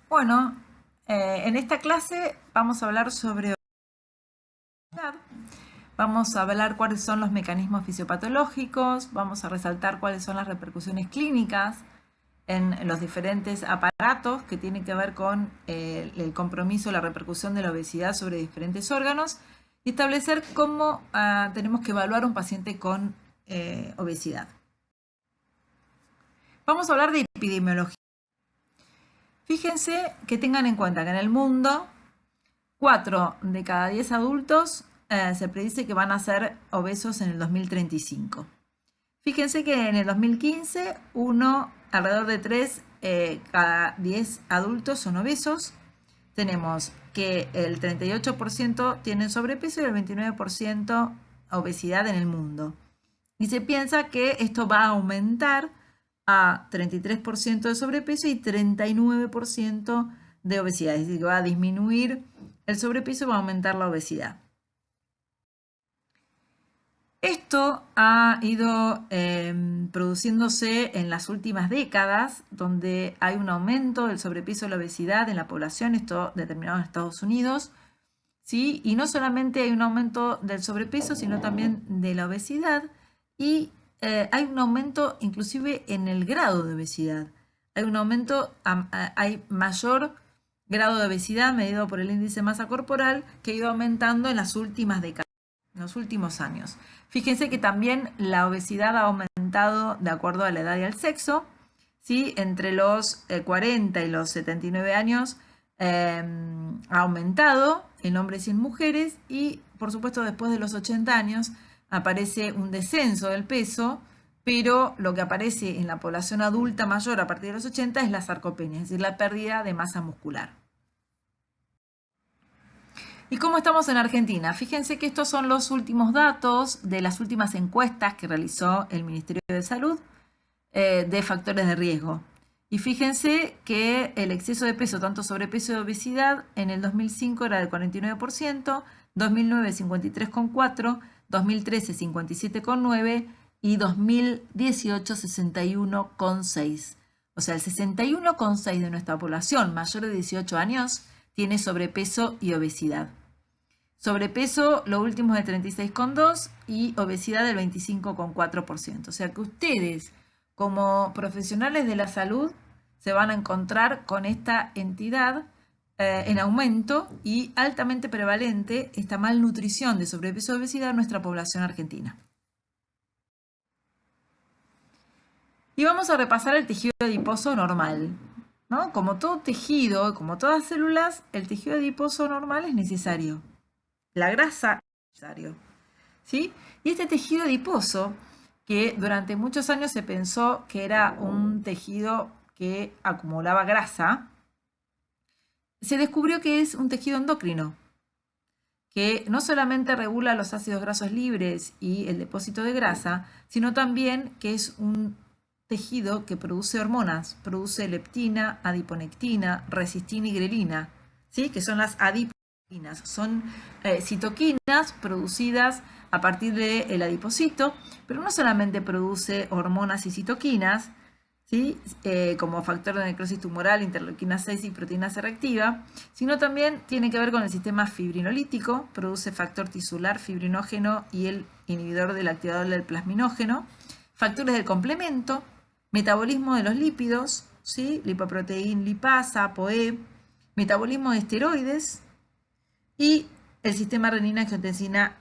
Bueno, en esta clase vamos a hablar sobre obesidad, vamos a hablar cuáles son los mecanismos fisiopatológicos, vamos a resaltar cuáles son las repercusiones clínicas en los diferentes aparatos que tienen que ver con el compromiso, la repercusión de la obesidad sobre diferentes órganos y establecer cómo tenemos que evaluar a un paciente con obesidad. Vamos a hablar de epidemiología. Fíjense que tengan en cuenta que en el mundo 4 de cada 10 adultos se predice que van a ser obesos en el 2035. Fíjense que en el 2015 alrededor de 3 cada 10 adultos son obesos. Tenemos que el 38% tienen sobrepeso y el 29% obesidad en el mundo. Y se piensa que esto va a aumentar a 33% de sobrepeso y 39% de obesidad. Es decir, que va a disminuir el sobrepeso y va a aumentar la obesidad. Esto ha ido produciéndose en las últimas décadas, donde hay un aumento del sobrepeso y la obesidad en la población, esto determinado en Estados Unidos, ¿sí? Y no solamente hay un aumento del sobrepeso, sino también de la obesidad, y hay un aumento inclusive en el grado de obesidad. Hay un aumento, hay mayor grado de obesidad medido por el índice de masa corporal que ha ido aumentando en las últimas décadas, en los últimos años. Fíjense que también la obesidad ha aumentado de acuerdo a la edad y al sexo, ¿sí? Entre los 40 y los 79 años ha aumentado en hombres y en mujeres, y por supuesto después de los 80 años aparece un descenso del peso, pero lo que aparece en la población adulta mayor a partir de los 80 es la sarcopenia, es decir, la pérdida de masa muscular. ¿Y cómo estamos en Argentina? Fíjense que estos son los últimos datos de las últimas encuestas que realizó el Ministerio de Salud de factores de riesgo. Y fíjense que el exceso de peso, tanto sobrepeso y obesidad, en el 2005 era del 49%, 2009 53,4%, 2013 57,9% y 2018 61,6%. O sea, el 61,6% de nuestra población mayor de 18 años tiene sobrepeso y obesidad. Sobrepeso, lo último es de 36,2% y obesidad del 25,4%. O sea que ustedes, como profesionales de la salud, se van a encontrar con esta entidad en aumento y altamente prevalente, esta malnutrición de sobrepeso y obesidad en nuestra población argentina. Y vamos a repasar el tejido adiposo normal, ¿no? Como todo tejido, como todas células, el tejido adiposo normal es necesario. La grasa es necesario, ¿sí? Y este tejido adiposo, que durante muchos años se pensó que era un tejido que acumulaba grasa, se descubrió que es un tejido endocrino, que no solamente regula los ácidos grasos libres y el depósito de grasa, sino también que es un tejido que produce hormonas, produce leptina, adiponectina, resistina y grelina, ¿sí? Que son las adiponectinas, son citoquinas producidas a partir del adipocito, pero no solamente produce hormonas y citoquinas, ¿sí? Como factor de necrosis tumoral, interleuquina 6 y proteína C reactiva, sino también tiene que ver con el sistema fibrinolítico, produce factor tisular, fibrinógeno y el inhibidor del activador del plasminógeno, factores del complemento, metabolismo de los lípidos, ¿sí? Lipoproteína lipasa, ApoE, metabolismo de esteroides y el sistema renina-angiotensina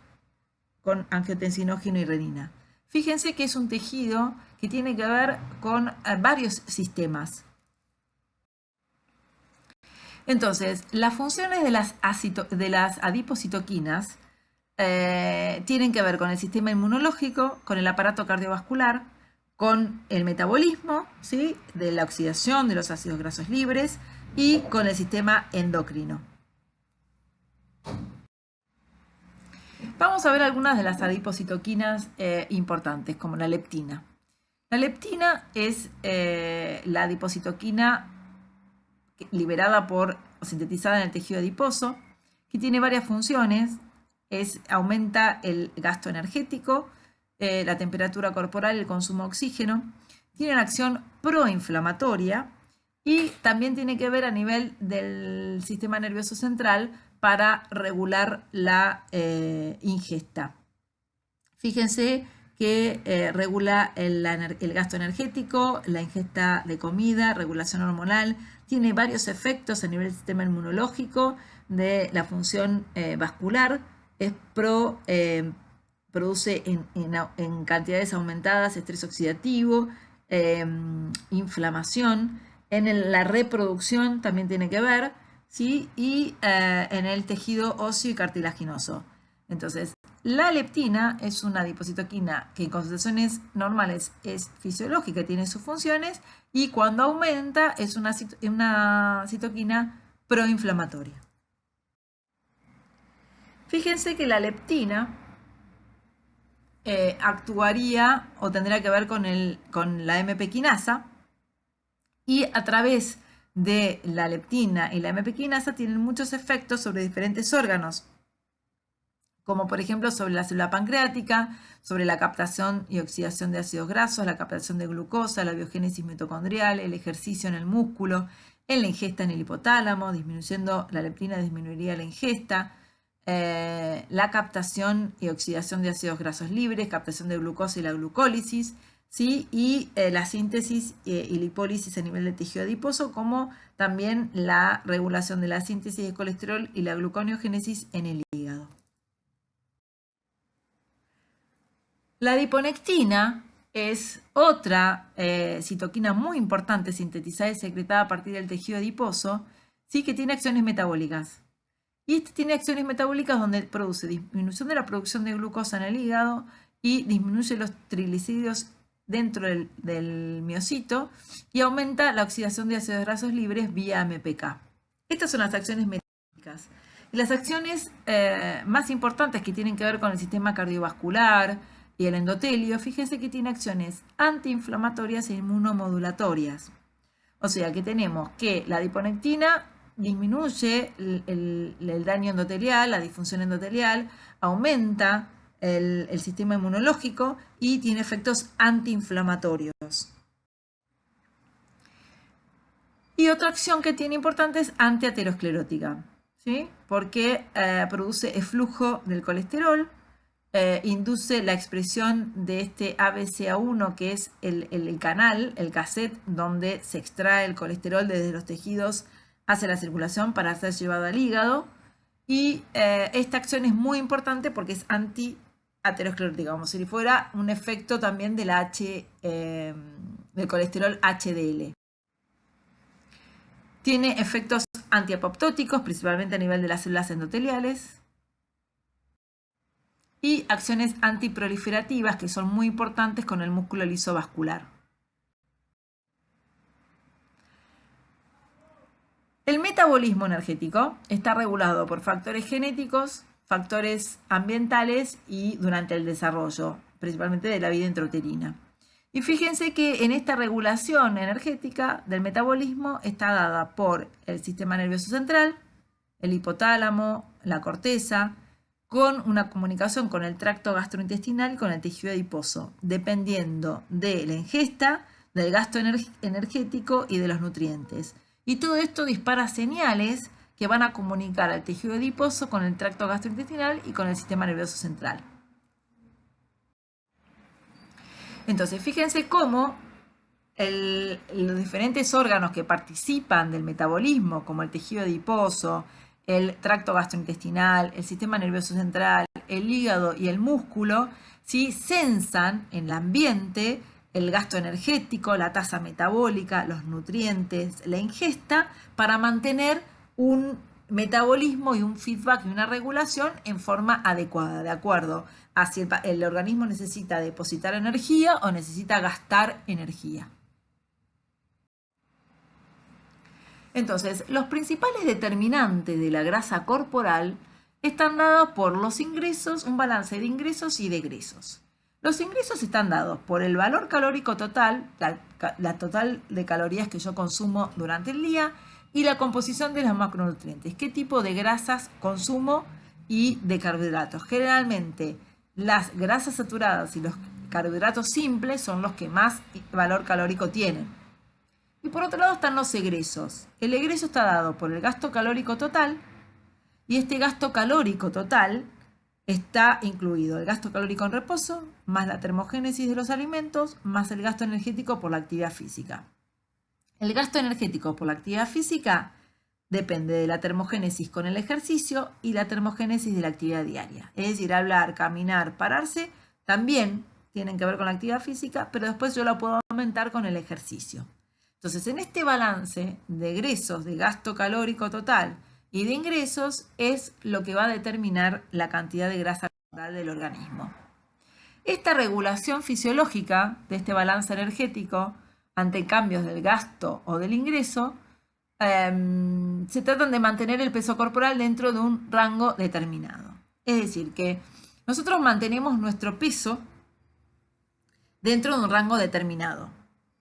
con angiotensinógeno y renina. Fíjense que es un tejido que tiene que ver con varios sistemas. Entonces, las funciones de las adipocitoquinas tienen que ver con el sistema inmunológico, con el aparato cardiovascular, con el metabolismo, ¿sí? De la oxidación de los ácidos grasos libres y con el sistema endocrino. Vamos a ver algunas de las adipocitoquinas importantes, como la leptina. La leptina es la adipocitoquina liberada o sintetizada en el tejido adiposo, que tiene varias funciones. Aumenta el gasto energético, la temperatura corporal, el consumo de oxígeno. Tiene una acción proinflamatoria Y también tiene que ver a nivel del sistema nervioso central para regular la ingesta. Fíjense que regula el gasto energético, la ingesta de comida, regulación hormonal, tiene varios efectos a nivel del sistema inmunológico, de la función vascular, produce en cantidades aumentadas estrés oxidativo, inflamación, la reproducción también tiene que ver, ¿sí? Y en el tejido óseo y cartilaginoso. Entonces, la leptina es una adipocitoquina que en concentraciones normales es fisiológica, tiene sus funciones, y cuando aumenta es una citoquina proinflamatoria. Fíjense que la leptina actuaría o tendría que ver con la MP quinasa, y a través de la leptina y la MP quinasa tienen muchos efectos sobre diferentes órganos, como por ejemplo sobre la célula pancreática, sobre la captación y oxidación de ácidos grasos, la captación de glucosa, la biogénesis mitocondrial, el ejercicio en el músculo, en la ingesta en el hipotálamo, disminuyendo la leptina disminuiría la ingesta, la captación y oxidación de ácidos grasos libres, captación de glucosa y la glucólisis, ¿sí? Y la síntesis y lipólisis a nivel de tejido adiposo, como también la regulación de la síntesis de colesterol y la gluconeogénesis en el hígado. La adiponectina es otra citoquina muy importante sintetizada y secretada a partir del tejido adiposo, ¿sí? Que tiene acciones metabólicas. Y tiene acciones metabólicas donde produce disminución de la producción de glucosa en el hígado y disminuye los triglicéridos dentro del miocito y aumenta la oxidación de ácidos grasos libres vía AMPK. Estas son las acciones metabólicas. Y las acciones más importantes que tienen que ver con el sistema cardiovascular y el endotelio, fíjense que tiene acciones antiinflamatorias e inmunomodulatorias. O sea que tenemos que la adiponectina disminuye el daño endotelial, la disfunción endotelial, aumenta el sistema inmunológico y tiene efectos antiinflamatorios. Y otra acción que tiene importante es antiaterosclerótica, ¿sí? Porque produce eflujo del colesterol, induce la expresión de este ABCA1, que es el canal, el cassette, donde se extrae el colesterol desde los tejidos hacia la circulación para ser llevado al hígado. Y esta acción es muy importante porque es antiaterosclerótica, como si fuera un efecto también del colesterol HDL. Tiene efectos antiapoptóticos, principalmente a nivel de las células endoteliales, y acciones antiproliferativas que son muy importantes con el músculo liso vascular. El metabolismo energético está regulado por factores genéticos, factores ambientales y durante el desarrollo, principalmente de la vida intrauterina. Y fíjense que en esta regulación energética del metabolismo está dada por el sistema nervioso central, el hipotálamo, la corteza, con una comunicación con el tracto gastrointestinal y con el tejido adiposo, dependiendo de la ingesta, del gasto energético y de los nutrientes. Y todo esto dispara señales que van a comunicar al tejido adiposo con el tracto gastrointestinal y con el sistema nervioso central. Entonces, fíjense cómo los diferentes órganos que participan del metabolismo, como el tejido adiposo, el tracto gastrointestinal, el sistema nervioso central, el hígado y el músculo, ¿sí? Sensan en el ambiente el gasto energético, la tasa metabólica, los nutrientes, la ingesta, para mantener un metabolismo y un feedback y una regulación en forma adecuada, de acuerdo a si el organismo necesita depositar energía o necesita gastar energía. Entonces, los principales determinantes de la grasa corporal están dados por los ingresos, un balance de ingresos y de egresos. Los ingresos están dados por el valor calórico total, la total de calorías que yo consumo durante el día, y la composición de los macronutrientes, qué tipo de grasas consumo y de carbohidratos. Generalmente las grasas saturadas y los carbohidratos simples son los que más valor calórico tienen. Y por otro lado están los egresos. El egreso está dado por el gasto calórico total, y este gasto calórico total está incluido el gasto calórico en reposo, más la termogénesis de los alimentos, más el gasto energético por la actividad física. El gasto energético por la actividad física depende de la termogénesis con el ejercicio y la termogénesis de la actividad diaria. Es decir, hablar, caminar, pararse, también tienen que ver con la actividad física, pero después yo la puedo aumentar con el ejercicio. Entonces, en este balance de egresos, de gasto calórico total y de ingresos, es lo que va a determinar la cantidad de grasa corporal del organismo. Esta regulación fisiológica de este balance energético ante cambios del gasto o del ingreso, se tratan de mantener el peso corporal dentro de un rango determinado. Es decir, que nosotros mantenemos nuestro peso dentro de un rango determinado,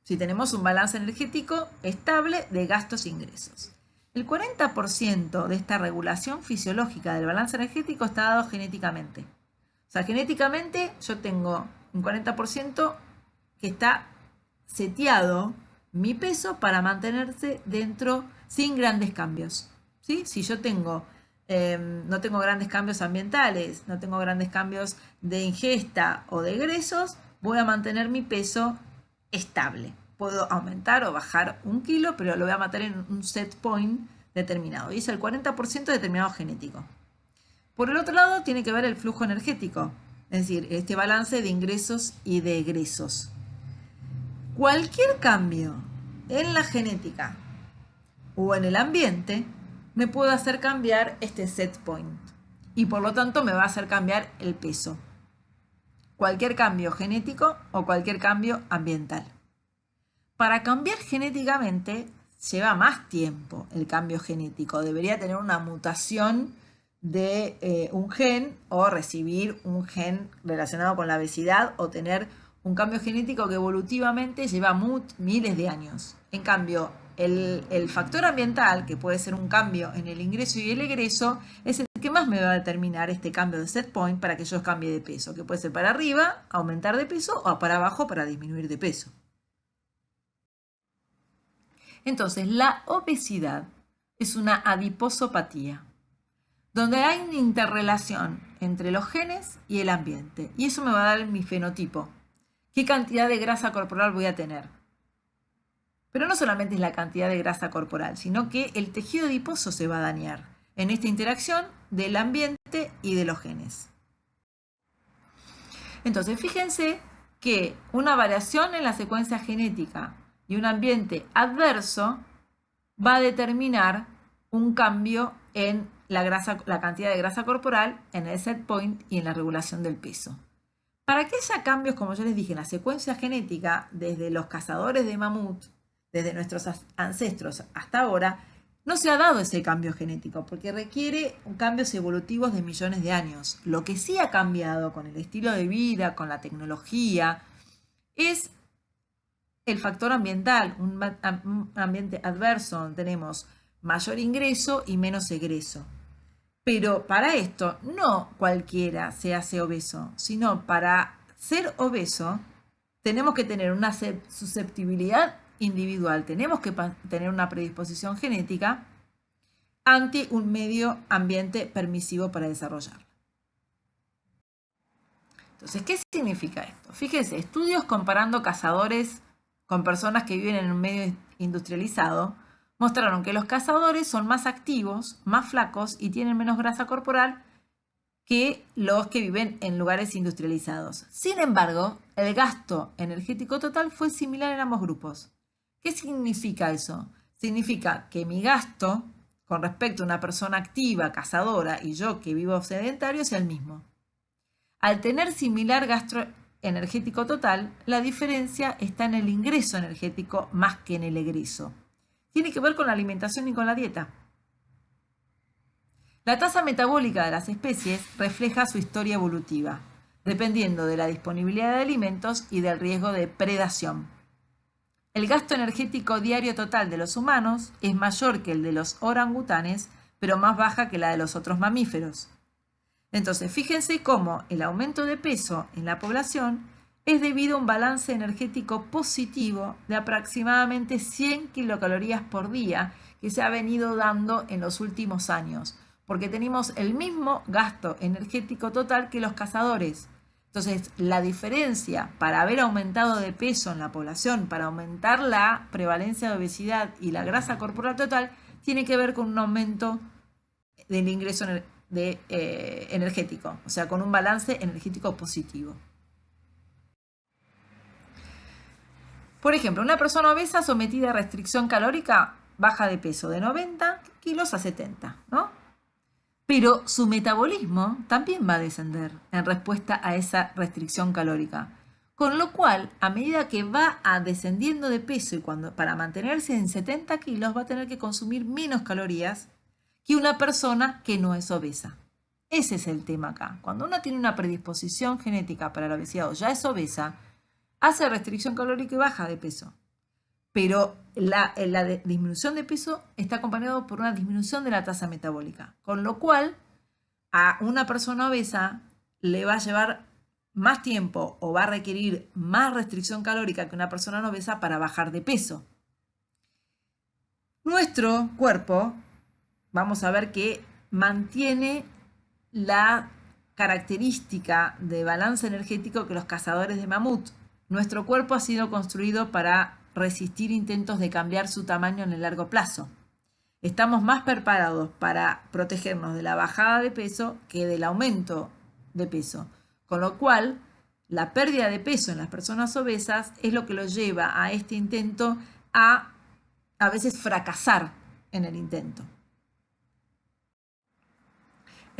si tenemos un balance energético estable de gastos e ingresos. El 40% de esta regulación fisiológica del balance energético está dado genéticamente. O sea, genéticamente yo tengo un 40% que está seteado mi peso para mantenerse dentro sin grandes cambios. ¿Sí? Si yo no tengo grandes cambios ambientales, no tengo grandes cambios de ingesta o de egresos, voy a mantener mi peso estable. Puedo aumentar o bajar 1 kilo, pero lo voy a mantener en un set point determinado. Y es el 40% determinado genético. Por el otro lado, tiene que ver el flujo energético, es decir, este balance de ingresos y de egresos. Cualquier cambio en la genética o en el ambiente me puede hacer cambiar este set point y por lo tanto me va a hacer cambiar el peso. Cualquier cambio genético o cualquier cambio ambiental. Para cambiar genéticamente lleva más tiempo el cambio genético. Debería tener una mutación de un gen o recibir un gen relacionado con la obesidad o tener un cambio genético que evolutivamente lleva miles de años. En cambio, el factor ambiental, que puede ser un cambio en el ingreso y el egreso, es el que más me va a determinar este cambio de set point para que yo cambie de peso, que puede ser para arriba, aumentar de peso, o para abajo, para disminuir de peso. Entonces, la obesidad es una adiposopatía, donde hay una interrelación entre los genes y el ambiente. Y eso me va a dar mi fenotipo. ¿Qué cantidad de grasa corporal voy a tener? Pero no solamente es la cantidad de grasa corporal, sino que el tejido adiposo se va a dañar en esta interacción del ambiente y de los genes. Entonces, fíjense que una variación en la secuencia genética y un ambiente adverso va a determinar un cambio en la cantidad de grasa corporal, en el set point y en la regulación del peso. Para que haya cambios, como yo les dije, en la secuencia genética, desde los cazadores de mamut, desde nuestros ancestros hasta ahora, no se ha dado ese cambio genético, porque requiere cambios evolutivos de millones de años. Lo que sí ha cambiado con el estilo de vida, con la tecnología, es el factor ambiental, un ambiente adverso donde tenemos mayor ingreso y menos egreso. Pero para esto no cualquiera se hace obeso, sino para ser obeso tenemos que tener una susceptibilidad individual, tenemos que tener una predisposición genética ante un medio ambiente permisivo para desarrollar. Entonces, ¿qué significa esto? Fíjense, estudios comparando cazadores con personas que viven en un medio industrializado mostraron que los cazadores son más activos, más flacos y tienen menos grasa corporal que los que viven en lugares industrializados. Sin embargo, el gasto energético total fue similar en ambos grupos. ¿Qué significa eso? Significa que mi gasto con respecto a una persona activa, cazadora, y yo que vivo sedentario sea el mismo. Al tener similar gasto energético total, la diferencia está en el ingreso energético más que en el egreso. Tiene que ver con la alimentación y con la dieta. La tasa metabólica de las especies refleja su historia evolutiva, dependiendo de la disponibilidad de alimentos y del riesgo de predación. El gasto energético diario total de los humanos es mayor que el de los orangutanes, pero más baja que la de los otros mamíferos. Entonces, fíjense cómo el aumento de peso en la población es debido a un balance energético positivo de aproximadamente 100 kilocalorías por día que se ha venido dando en los últimos años, porque tenemos el mismo gasto energético total que los cazadores. Entonces, la diferencia para haber aumentado de peso en la población, para aumentar la prevalencia de obesidad y la grasa corporal total, tiene que ver con un aumento del ingreso energético, o sea, con un balance energético positivo. Por ejemplo, una persona obesa sometida a restricción calórica baja de peso de 90 kilos a 70, ¿no? Pero su metabolismo también va a descender en respuesta a esa restricción calórica. Con lo cual, a medida que va descendiendo de peso y para mantenerse en 70 kilos va a tener que consumir menos calorías que una persona que no es obesa. Ese es el tema acá. Cuando uno tiene una predisposición genética para la obesidad o ya es obesa, hace restricción calórica y baja de peso. Pero la disminución de peso está acompañado por una disminución de la tasa metabólica. Con lo cual, a una persona obesa le va a llevar más tiempo o va a requerir más restricción calórica que una persona no obesa para bajar de peso. Nuestro cuerpo, vamos a ver que mantiene la característica de balance energético que los cazadores de mamut. Nuestro cuerpo ha sido construido para resistir intentos de cambiar su tamaño en el largo plazo. Estamos más preparados para protegernos de la bajada de peso que del aumento de peso. Con lo cual, la pérdida de peso en las personas obesas es lo que los lleva a este intento a veces fracasar en el intento.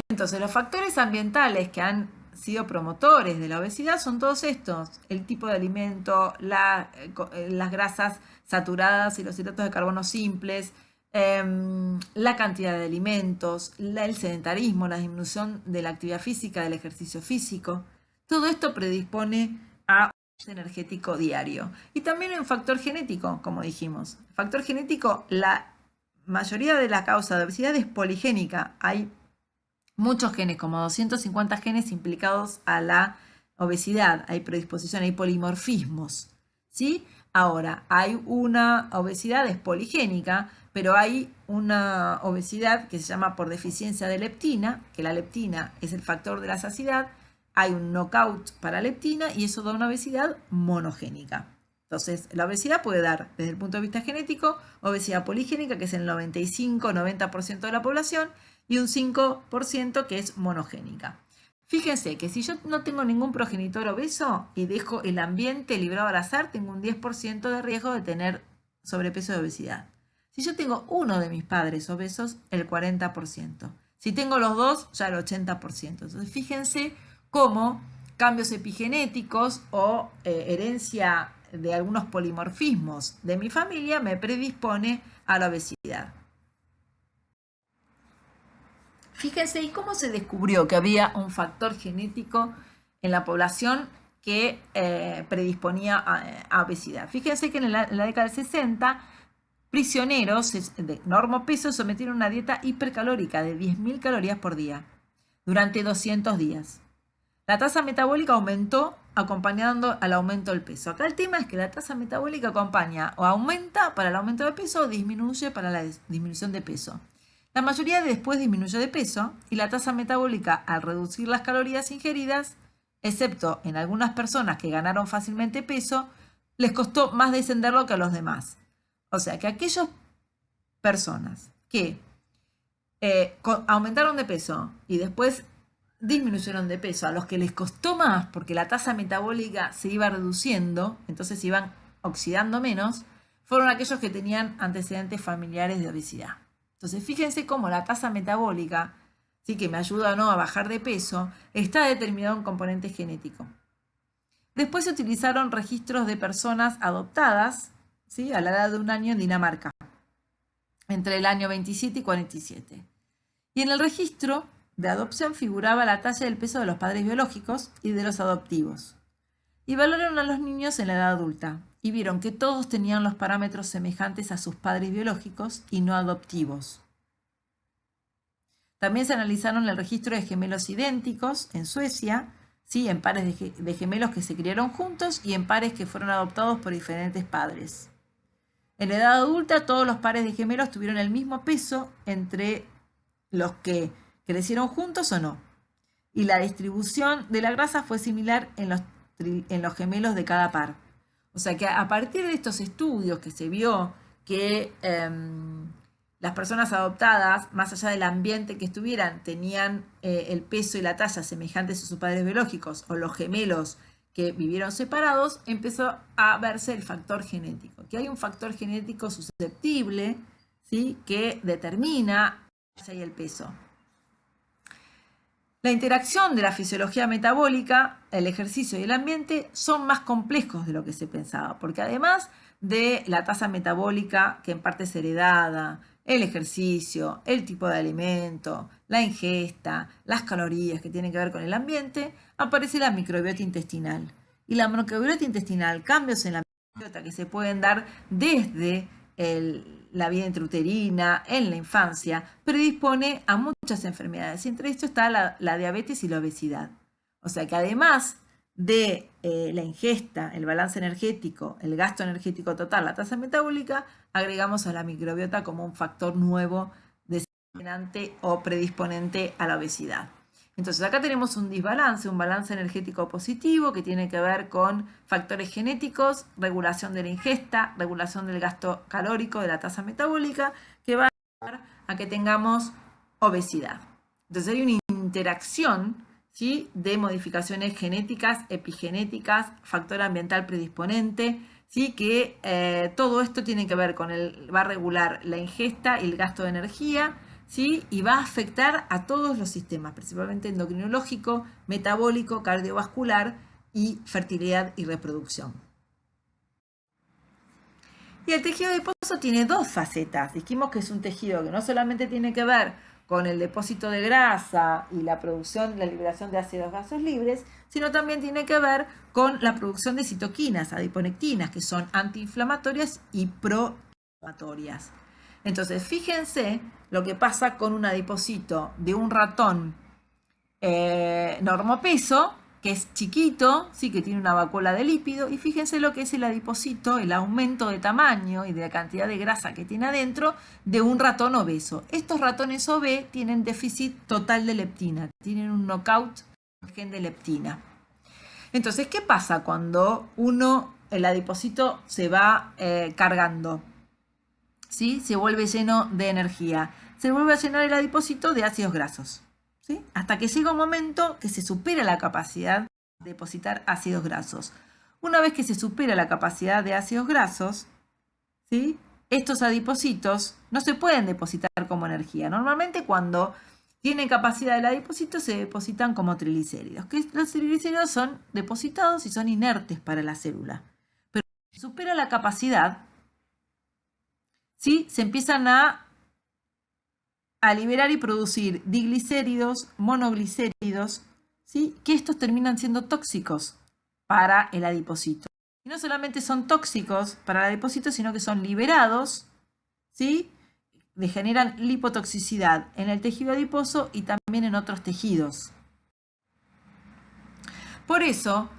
Entonces, los factores ambientales que han sido promotores de la obesidad son todos estos: el tipo de alimento, las grasas saturadas y los hidratos de carbono simples, la cantidad de alimentos, el sedentarismo, la disminución de la actividad física, del ejercicio físico. Todo esto predispone a un energético diario. Y también hay un factor genético, como dijimos. El factor genético, la mayoría de la causa de obesidad es poligénica. Hay muchos genes, como 250 genes implicados a la obesidad. Hay predisposición, hay polimorfismos, ¿sí? Ahora, hay una obesidad es poligénica, pero hay una obesidad que se llama por deficiencia de leptina, que la leptina es el factor de la saciedad. Hay un knockout para leptina y eso da una obesidad monogénica. Entonces, la obesidad puede dar, desde el punto de vista genético, obesidad poligénica, que es el 95-90% de la población, y un 5% que es monogénica. Fíjense que si yo no tengo ningún progenitor obeso y dejo el ambiente librado al azar, tengo un 10% de riesgo de tener sobrepeso y obesidad. Si yo tengo uno de mis padres obesos, el 40%. Si tengo los dos, ya el 80%. Entonces, fíjense cómo cambios epigenéticos o herencia de algunos polimorfismos de mi familia me predispone a la obesidad. Fíjense, ¿y cómo se descubrió que había un factor genético en la población que predisponía a obesidad? Fíjense que en la década del 60, prisioneros de normopeso sometieron a una dieta hipercalórica de 10.000 calorías por día durante 200 días. La tasa metabólica aumentó acompañando al aumento del peso. Acá el tema es que la tasa metabólica acompaña o aumenta para el aumento de peso o disminuye para la disminución de peso. La mayoría después disminuyó de peso y la tasa metabólica, al reducir las calorías ingeridas, excepto en algunas personas que ganaron fácilmente peso, les costó más descenderlo que a los demás. O sea que aquellas personas que aumentaron de peso y después disminuyeron de peso, a los que les costó más porque la tasa metabólica se iba reduciendo, entonces se iban oxidando menos, fueron aquellos que tenían antecedentes familiares de obesidad. Entonces, fíjense cómo la tasa metabólica, ¿sí?, que me ayuda o no a bajar de peso, está determinado en un componente genético. Después se utilizaron registros de personas adoptadas, ¿sí?, a la edad de 1 año en Dinamarca, entre el año 27 y 47. Y en el registro de adopción figuraba la talla y el peso de los padres biológicos y de los adoptivos. Y valoraron a los niños en la edad adulta y vieron que todos tenían los parámetros semejantes a sus padres biológicos y no adoptivos. También se analizaron el registro de gemelos idénticos en Suecia, ¿sí? En pares de gemelos que se criaron juntos y en pares que fueron adoptados por diferentes padres. En la edad adulta, todos los pares de gemelos tuvieron el mismo peso entre los que crecieron juntos o no. Y la distribución de la grasa fue similar en los gemelos de cada par. O sea que a partir de estos estudios que se vio que las personas adoptadas, más allá del ambiente que estuvieran, tenían el peso y la talla semejantes a sus padres biológicos, o los gemelos que vivieron separados, empezó a verse el factor genético, que hay un factor genético susceptible, ¿sí?, que determina la talla y el peso. La interacción de la fisiología metabólica, el ejercicio y el ambiente son más complejos de lo que se pensaba, porque además de la tasa metabólica, que en parte es heredada, el ejercicio, el tipo de alimento, la ingesta, las calorías que tienen que ver con el ambiente, aparece la microbiota intestinal. Y la microbiota intestinal, cambios en la microbiota que se pueden dar desde la vida intrauterina, en la infancia, predispone a muchas enfermedades. Y entre esto está la diabetes y la obesidad. O sea que además de la ingesta, el balance energético, el gasto energético total, la tasa metabólica, agregamos a la microbiota como un factor nuevo desencadenante o predisponente a la obesidad. Entonces acá tenemos un desbalance, un balance energético positivo que tiene que ver con factores genéticos, regulación de la ingesta, regulación del gasto calórico, de la tasa metabólica, que va a llevar a que tengamos obesidad. Entonces hay una interacción, ¿sí?, de modificaciones genéticas, epigenéticas, factor ambiental predisponente, ¿sí?, que todo esto tiene que ver con va a regular la ingesta y el gasto de energía, ¿sí?, y va a afectar a todos los sistemas, principalmente endocrinológico, metabólico, cardiovascular y fertilidad y reproducción. Y el tejido adiposo tiene dos facetas. Dijimos que es un tejido que no solamente tiene que ver con el depósito de grasa y la producción, la liberación de ácidos grasos libres, sino también tiene que ver con la producción de citoquinas, adiponectinas, que son antiinflamatorias y proinflamatorias. Entonces, fíjense lo que pasa con un adipocito de un ratón normopeso, que es chiquito, sí, que tiene una vacuola de lípido, y fíjense lo que es el adipocito, el aumento de tamaño y de la cantidad de grasa que tiene adentro de un ratón obeso. Estos ratones OB tienen déficit total de leptina, tienen un knockout del gen de leptina. Entonces, ¿qué pasa cuando el adipocito se va cargando? ¿Sí? Se vuelve lleno de energía. Se vuelve a llenar el adipocito de ácidos grasos, ¿sí?, hasta que llega un momento que se supera la capacidad de depositar ácidos grasos. Una vez que se supera la capacidad de ácidos grasos, ¿sí?, estos adipocitos no se pueden depositar como energía. Normalmente cuando tienen capacidad el adipocito se depositan como triglicéridos, que los triglicéridos son depositados y son inertes para la célula. Pero si supera la capacidad, ¿sí?, se empiezan a liberar y producir diglicéridos, monoglicéridos, ¿sí?, que estos terminan siendo tóxicos para el adipocito. Y no solamente son tóxicos para el adipocito, sino que son liberados, ¿sí?, generan lipotoxicidad en el tejido adiposo y también en otros tejidos. Por eso,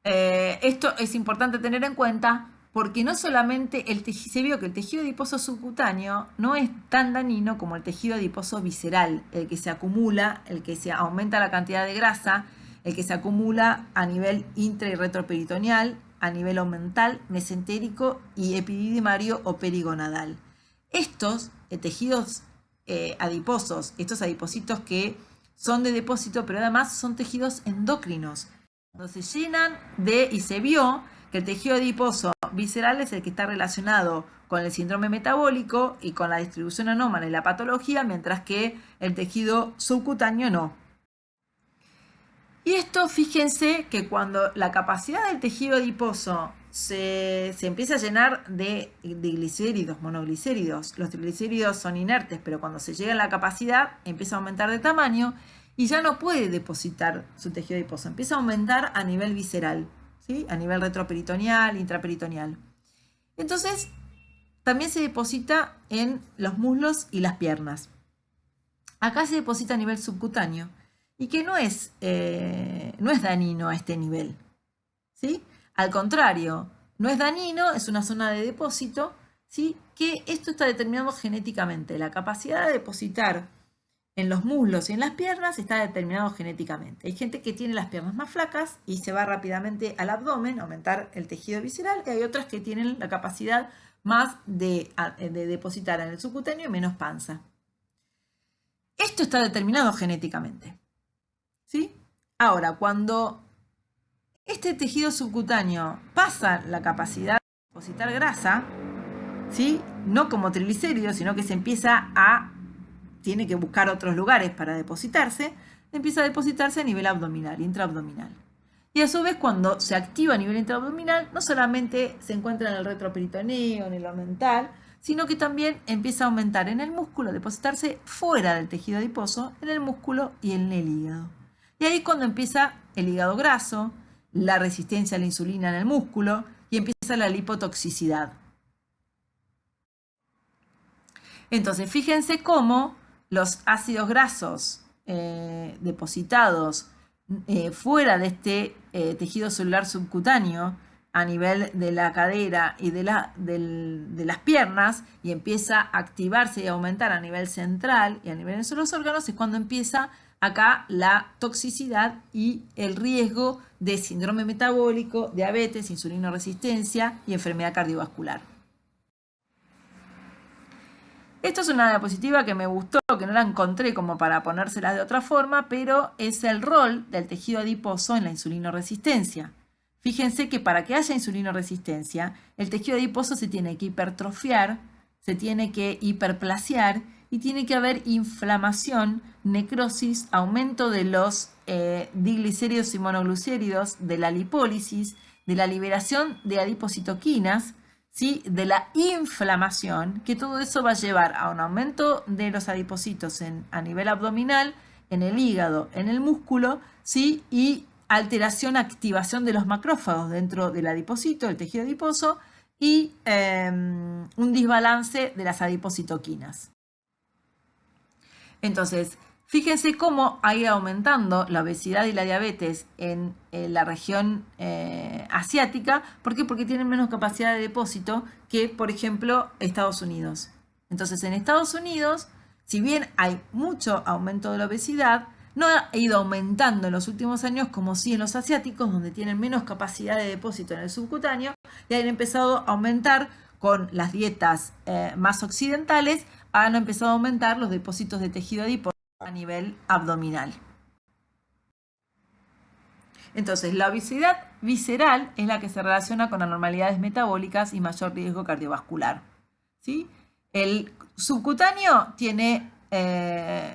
esto es importante tener en cuenta, porque no solamente se vio que el tejido adiposo subcutáneo no es tan dañino como el tejido adiposo visceral, el que se acumula, el que se aumenta la cantidad de grasa, el que se acumula a nivel intra y retroperitoneal, a nivel omental, mesentérico y epididymario o perigonadal. Estos tejidos adiposos, estos adipocitos que son de depósito, pero además son tejidos endócrinos. Cuando se llenan y se vio que el tejido adiposo visceral es el que está relacionado con el síndrome metabólico y con la distribución anómala y la patología, mientras que el tejido subcutáneo no. Y esto, fíjense que cuando la capacidad del tejido adiposo se empieza a llenar de glicéridos, monoglicéridos, los triglicéridos son inertes, pero cuando se llega a la capacidad empieza a aumentar de tamaño y ya no puede depositar su tejido adiposo, empieza a aumentar a nivel visceral, ¿sí?, a nivel retroperitoneal, intraperitoneal. Entonces, también se deposita en los muslos y las piernas. Acá se deposita a nivel subcutáneo. y que no es dañino a este nivel, ¿sí? Al contrario, no es dañino, es una zona de depósito, ¿sí? Que esto está determinado genéticamente. La capacidad de depositar en los muslos y en las piernas está determinado genéticamente. Hay gente que tiene las piernas más flacas y se va rápidamente al abdomen, aumentar el tejido visceral, y hay otras que tienen la capacidad más de depositar en el subcutáneo y menos panza. Esto está determinado genéticamente, ¿sí? Ahora, cuando este tejido subcutáneo pasa la capacidad de depositar grasa, ¿sí? No como triglicéridos, sino que tiene que buscar otros lugares para depositarse, empieza a depositarse a nivel abdominal, intraabdominal. Y a su vez, cuando se activa a nivel intraabdominal, no solamente se encuentra en el retroperitoneo, en el omental, sino que también empieza a aumentar en el músculo, depositarse fuera del tejido adiposo, en el músculo y en el hígado. Y ahí cuando empieza el hígado graso, la resistencia a la insulina en el músculo y empieza la lipotoxicidad. Entonces, fíjense cómo los ácidos grasos depositados fuera de este tejido celular subcutáneo a nivel de la cadera y de las piernas y empieza a activarse y a aumentar a nivel central y a nivel de los órganos, es cuando empieza acá la toxicidad y el riesgo de síndrome metabólico, diabetes, insulinoresistencia y enfermedad cardiovascular. Esto es una diapositiva que me gustó, que no la encontré como para ponérselas de otra forma, pero es el rol del tejido adiposo en la insulinoresistencia. Fíjense que para que haya insulinoresistencia, el tejido adiposo se tiene que hipertrofiar, se tiene que hiperplasear y tiene que haber inflamación, necrosis, aumento de los diglicéridos y monoglucéridos, de la lipólisis, de la liberación de adipocitoquinas, ¿sí? De la inflamación, que todo eso va a llevar a un aumento de los adipocitos a nivel abdominal, en el hígado, en el músculo, ¿sí? Y alteración, activación de los macrófagos dentro del adipocito, el tejido adiposo, y un desbalance de las adipocitoquinas. Entonces, fíjense cómo ha ido aumentando la obesidad y la diabetes en la región asiática. ¿Por qué? Porque tienen menos capacidad de depósito que, por ejemplo, Estados Unidos. Entonces, en Estados Unidos, si bien hay mucho aumento de la obesidad, no ha ido aumentando en los últimos años como sí en los asiáticos, donde tienen menos capacidad de depósito en el subcutáneo y han empezado a aumentar con las dietas más occidentales, han empezado a aumentar los depósitos de tejido adiposo a nivel abdominal. Entonces, la obesidad visceral es la que se relaciona con anormalidades metabólicas y mayor riesgo cardiovascular, ¿sí? El subcutáneo tiene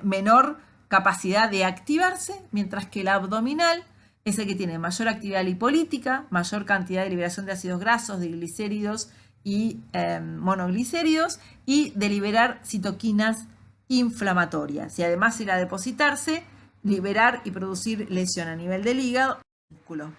menor capacidad de activarse, mientras que el abdominal es el que tiene mayor actividad lipolítica, mayor cantidad de liberación de ácidos grasos, de glicéridos y monoglicéridos, y de liberar citoquinas inflamatorias. Y además ir a depositarse, liberar y producir lesión a nivel del hígado y músculo.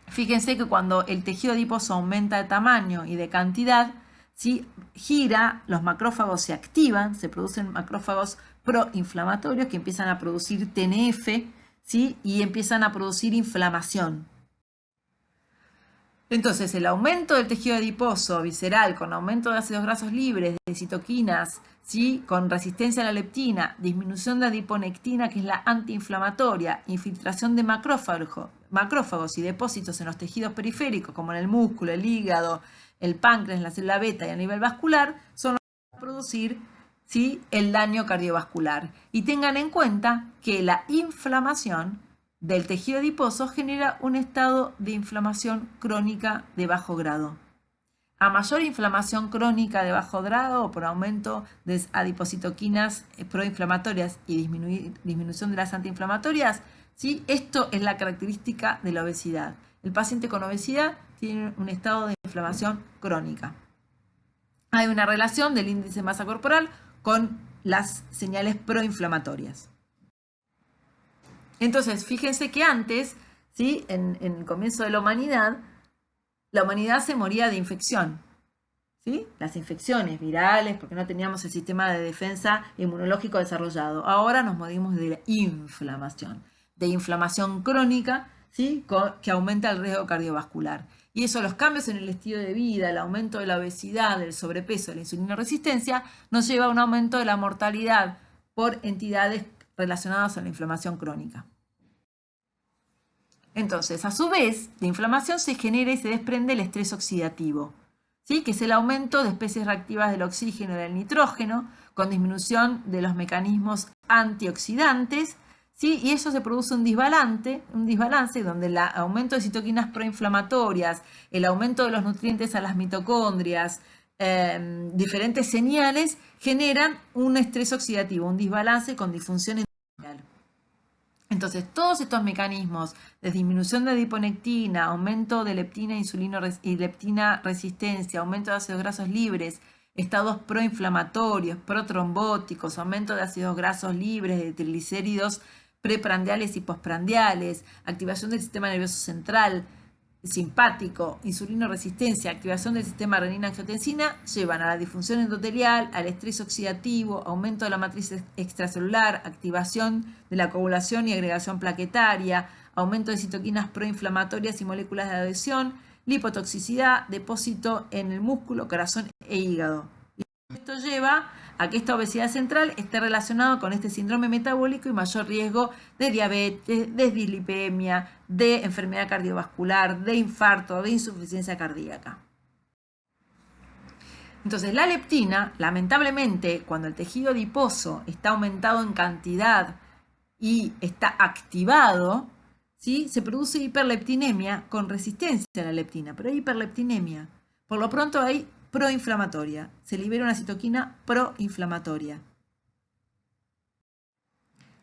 Fíjense que cuando el tejido adiposo aumenta de tamaño y de cantidad, ¿sí? Gira, los macrófagos se activan, se producen macrófagos proinflamatorios que empiezan a producir TNF, ¿sí? Y empiezan a producir inflamación. Entonces, el aumento del tejido adiposo visceral con aumento de ácidos grasos libres, de citoquinas, ¿sí? Con resistencia a la leptina, disminución de adiponectina, que es la antiinflamatoria, infiltración de macrófagos y depósitos en los tejidos periféricos, como en el músculo, el hígado, el páncreas, la célula beta y a nivel vascular, son los que van a producir, ¿sí? El daño cardiovascular. Y tengan en cuenta que la inflamación del tejido adiposo genera un estado de inflamación crónica de bajo grado. A mayor inflamación crónica de bajo grado o por aumento de adipocitoquinas proinflamatorias y disminución de las antiinflamatorias, ¿sí? Esto es la característica de la obesidad. El paciente con obesidad tiene un estado de inflamación crónica. Hay una relación del índice de masa corporal con las señales proinflamatorias. Entonces, fíjense que antes, ¿sí? En el comienzo de la humanidad se moría de infección, ¿sí? Las infecciones virales, porque no teníamos el sistema de defensa inmunológico desarrollado. Ahora nos movimos de la inflamación crónica, ¿sí? Que aumenta el riesgo cardiovascular. Y eso, los cambios en el estilo de vida, el aumento de la obesidad, del sobrepeso, de la insulinoresistencia, nos lleva a un aumento de la mortalidad por entidades relacionadas a la inflamación crónica. Entonces, a su vez, de inflamación se genera y se desprende el estrés oxidativo, ¿sí? Que es el aumento de especies reactivas del oxígeno y del nitrógeno, con disminución de los mecanismos antioxidantes, ¿sí? Y eso se produce un desbalance donde el aumento de citoquinas proinflamatorias, el aumento de los nutrientes a las mitocondrias, diferentes señales generan un estrés oxidativo, un desbalance con disfunción endotelial. Entonces, todos estos mecanismos de disminución de adiponectina, aumento de leptina y leptina resistencia, aumento de ácidos grasos libres, estados proinflamatorios, protrombóticos, aumento de ácidos grasos libres, de triglicéridos preprandiales y postprandiales, activación del sistema nervioso central, simpático, insulinoresistencia, activación del sistema renina-angiotensina, llevan a la disfunción endotelial, al estrés oxidativo, aumento de la matriz extracelular, activación de la coagulación y agregación plaquetaria, aumento de citoquinas proinflamatorias y moléculas de adhesión, lipotoxicidad, depósito en el músculo, corazón e hígado. Y esto lleva a que esta obesidad central esté relacionada con este síndrome metabólico y mayor riesgo de diabetes, de dislipemia, de enfermedad cardiovascular, de infarto, de insuficiencia cardíaca. Entonces, la leptina, lamentablemente, cuando el tejido adiposo está aumentado en cantidad y está activado, ¿sí? Se produce hiperleptinemia con resistencia a la leptina, pero hay hiperleptinemia. Por lo pronto hay proinflamatoria. Se libera una citoquina proinflamatoria.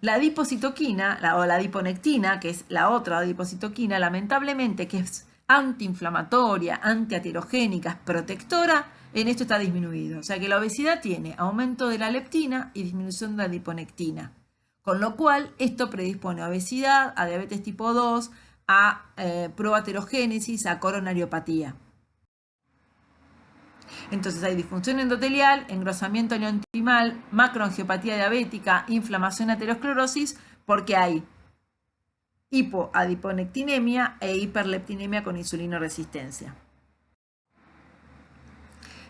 La adipocitoquina, o la adiponectina, que es la otra adipocitoquina, lamentablemente, que es antiinflamatoria, antiaterogénica, es protectora, en esto está disminuido. O sea que la obesidad tiene aumento de la leptina y disminución de la adiponectina. Con lo cual, esto predispone a obesidad, a diabetes tipo 2, a proaterogénesis, a coronariopatía. Entonces hay disfunción endotelial, engrosamiento leontimal, macroangiopatía diabética, inflamación, aterosclerosis, porque hay hipoadiponectinemia e hiperleptinemia con insulinoresistencia.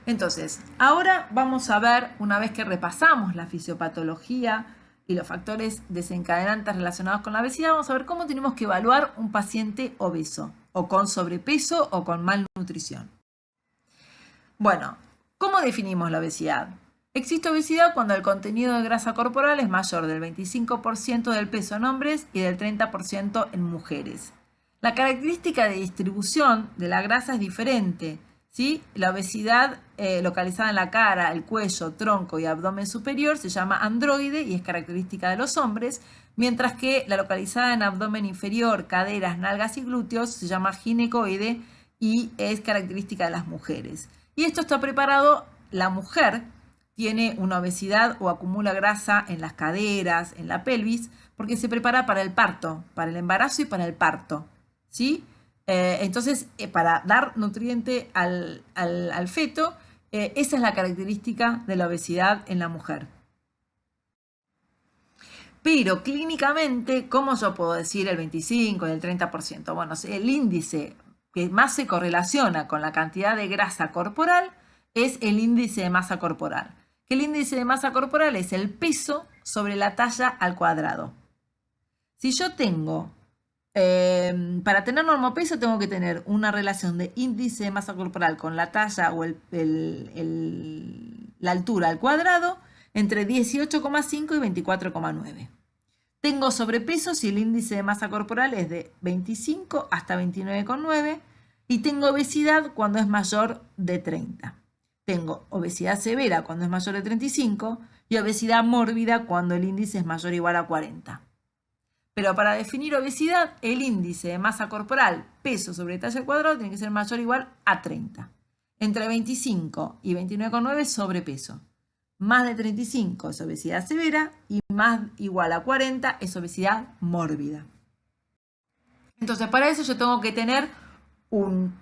Entonces, ahora vamos a ver, una vez que repasamos la fisiopatología y los factores desencadenantes relacionados con la obesidad, vamos a ver cómo tenemos que evaluar un paciente obeso, o con sobrepeso o con malnutrición. Bueno, ¿cómo definimos la obesidad? Existe obesidad cuando el contenido de grasa corporal es mayor del 25% del peso en hombres y del 30% en mujeres. La característica de distribución de la grasa es diferente, ¿sí? La obesidad localizada en la cara, el cuello, tronco y abdomen superior se llama androide y es característica de los hombres, mientras que la localizada en abdomen inferior, caderas, nalgas y glúteos se llama ginecoide y es característica de las mujeres. Y esto está preparado, la mujer tiene una obesidad o acumula grasa en las caderas, en la pelvis, porque se prepara para el parto, para el embarazo y para el parto, ¿sí? Entonces, para dar nutriente al feto, esa es la característica de la obesidad en la mujer. Pero clínicamente, ¿cómo yo puedo decir el 25, el 30%? Bueno, el índice que más se correlaciona con la cantidad de grasa corporal es el índice de masa corporal. Que el índice de masa corporal es el peso sobre la talla al cuadrado. Si yo tengo, para tener normopeso tengo que tener una relación de índice de masa corporal con la talla o la altura al cuadrado entre 18,5 y 24,9. Tengo sobrepeso si el índice de masa corporal es de 25 hasta 29,9 y tengo obesidad cuando es mayor de 30. Tengo obesidad severa cuando es mayor de 35 y obesidad mórbida cuando el índice es mayor o igual a 40. Pero para definir obesidad, el índice de masa corporal, peso sobre talla al cuadrado, tiene que ser mayor o igual a 30. Entre 25 y 29,9 es sobrepeso. Más de 35 es obesidad severa y más igual a 40 es obesidad mórbida. Entonces, para eso yo tengo que tener 1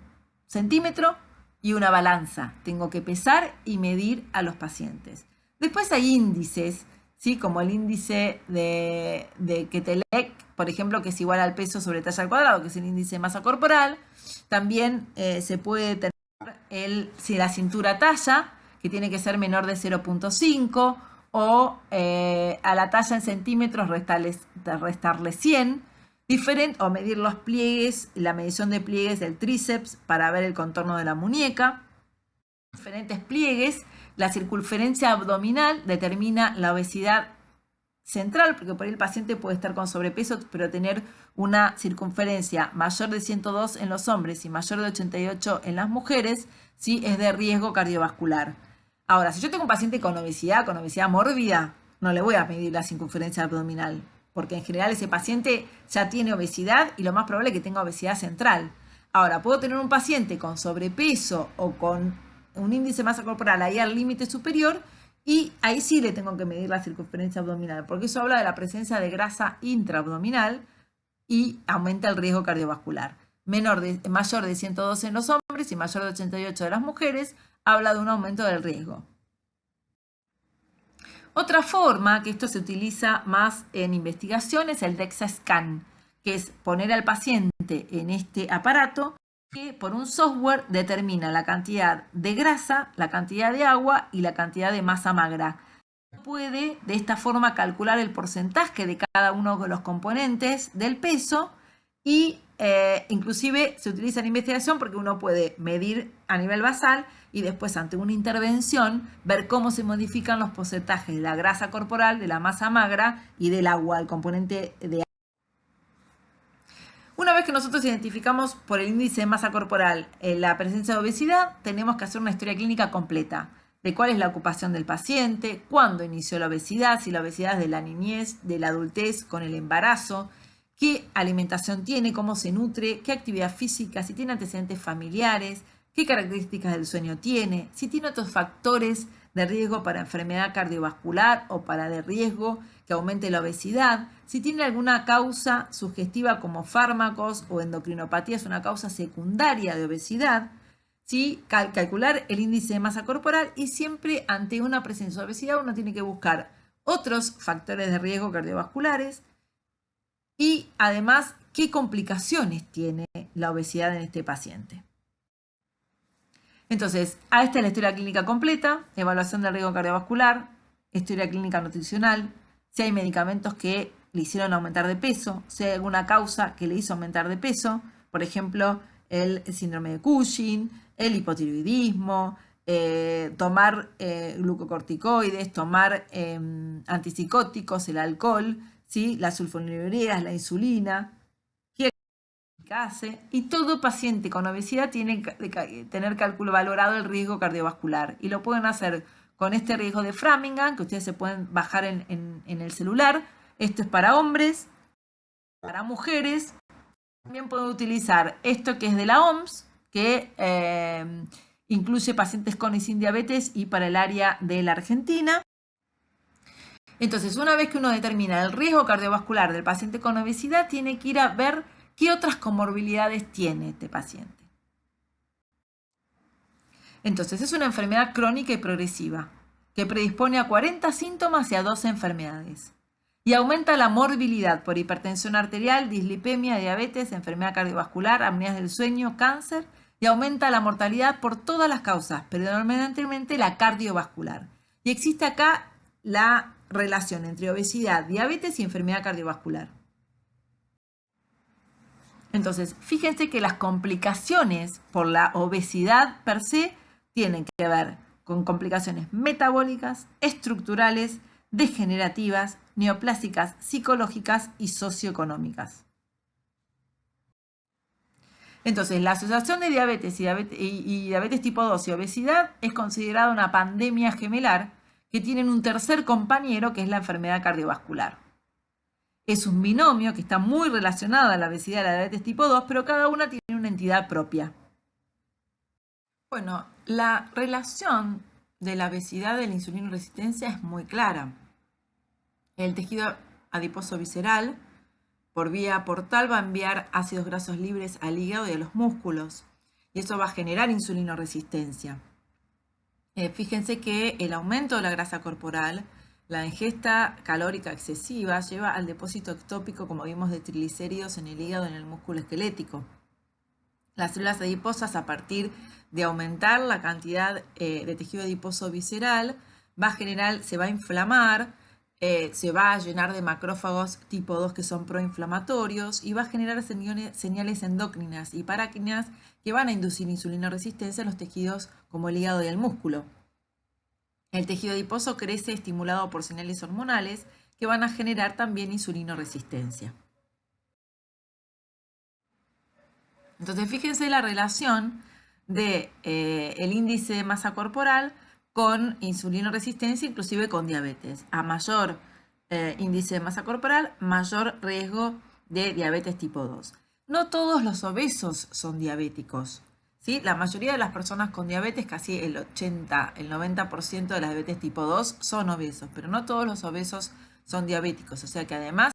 centímetro y una balanza. Tengo que pesar y medir a los pacientes. Después hay índices, ¿sí? Como el índice de Ketelec, por ejemplo, que es igual al peso sobre talla al cuadrado, que es el índice de masa corporal. También se puede tener si la cintura talla, que tiene que ser menor de 0,5, o a la talla en centímetros restarle 100, o medir los pliegues, la medición de pliegues del tríceps para ver el contorno de la muñeca. Diferentes pliegues, la circunferencia abdominal determina la obesidad central, porque por ahí el paciente puede estar con sobrepeso, pero tener una circunferencia mayor de 102 en los hombres y mayor de 88 en las mujeres, ¿sí? Es de riesgo cardiovascular. Ahora, si yo tengo un paciente con obesidad mórbida, no le voy a medir la circunferencia abdominal, porque en general ese paciente ya tiene obesidad y lo más probable es que tenga obesidad central. Ahora, puedo tener un paciente con sobrepeso o con un índice de masa corporal ahí al límite superior, y ahí sí le tengo que medir la circunferencia abdominal, porque eso habla de la presencia de grasa intraabdominal y aumenta el riesgo cardiovascular. Mayor de 112 en los hombres y mayor de 88 de las mujeres, habla de un aumento del riesgo. Otra forma, que esto se utiliza más en investigación, es el DEXA Scan, que es poner al paciente en este aparato que por un software determina la cantidad de grasa, la cantidad de agua y la cantidad de masa magra. Puede de esta forma calcular el porcentaje de cada uno de los componentes del peso y inclusive se utiliza en investigación porque uno puede medir a nivel basal y después ante una intervención ver cómo se modifican los porcentajes de la grasa corporal, de la masa magra y del agua, el componente de agua. Una vez que nosotros identificamos por el índice de masa corporal la presencia de obesidad, tenemos que hacer una historia clínica completa de cuál es la ocupación del paciente, cuándo inició la obesidad, si la obesidad es de la niñez, de la adultez, con el embarazo, qué alimentación tiene, cómo se nutre, qué actividad física, si tiene antecedentes familiares, qué características del sueño tiene, si tiene otros factores de riesgo para enfermedad cardiovascular o para de riesgo que aumente la obesidad, si tiene alguna causa sugestiva como fármacos o endocrinopatía, es una causa secundaria de obesidad, ¿sí? Calcular el índice de masa corporal, y siempre ante una presencia de obesidad uno tiene que buscar otros factores de riesgo cardiovasculares y además qué complicaciones tiene la obesidad en este paciente. Entonces, a esta es la historia clínica completa, evaluación del riesgo cardiovascular, historia clínica nutricional, si hay medicamentos que le hicieron aumentar de peso, si hay alguna causa que le hizo aumentar de peso, por ejemplo, el síndrome de Cushing, el hipotiroidismo, tomar glucocorticoides, tomar antipsicóticos, el alcohol, ¿sí? Las sulfonilureas, la insulina, y todo paciente con obesidad tiene que tener valorado el riesgo cardiovascular, y lo pueden hacer con este riesgo de Framingham, que ustedes se pueden bajar en el celular. Esto es para hombres, para mujeres. También pueden utilizar esto que es de la OMS, que incluye pacientes con y sin diabetes, y para el área de la Argentina. Entonces, una vez que uno determina el riesgo cardiovascular del paciente con obesidad, tiene que ir a ver qué otras comorbilidades tiene este paciente. Entonces, es una enfermedad crónica y progresiva que predispone a 40 síntomas y a 12 enfermedades. Y aumenta la morbilidad por hipertensión arterial, dislipemia, diabetes, enfermedad cardiovascular, apneas del sueño, cáncer, y aumenta la mortalidad por todas las causas, predominantemente la cardiovascular. Y existe acá la relación entre obesidad, diabetes y enfermedad cardiovascular. Entonces, fíjense que las complicaciones por la obesidad per se tienen que ver con complicaciones metabólicas, estructurales, degenerativas, neoplásicas, psicológicas y socioeconómicas. Entonces, la asociación de diabetes y diabetes tipo 2 y obesidad es considerada una pandemia gemelar que tienen un tercer compañero, que es la enfermedad cardiovascular. Es un binomio que está muy relacionado a la obesidad y a la diabetes tipo 2, pero cada una tiene una entidad propia. Bueno, la relación de la obesidad y la insulinoresistencia es muy clara. El tejido adiposo visceral, por vía portal, va a enviar ácidos grasos libres al hígado y a los músculos. y eso va a generar insulinoresistencia. Fíjense que el aumento de la grasa corporal, la ingesta calórica excesiva, lleva al depósito ectópico, como vimos, de triglicéridos en el hígado y en el músculo esquelético. Las células adiposas, a partir de aumentar la cantidad de tejido adiposo visceral, se va a inflamar, se va a llenar de macrófagos tipo 2 que son proinflamatorios y va a generar señales endócrinas y parácrinas que van a inducir insulinoresistencia en los tejidos como el hígado y el músculo. El tejido adiposo crece estimulado por señales hormonales que van a generar también insulinoresistencia. Entonces, fíjense la relación de el índice de masa corporal con insulinoresistencia, inclusive con diabetes. A mayor índice de masa corporal, mayor riesgo de diabetes tipo 2. No todos los obesos son diabéticos, ¿sí? La mayoría de las personas con diabetes, casi el 80, el 90% de la diabetes tipo 2 son obesos, pero no todos los obesos son diabéticos. O sea que además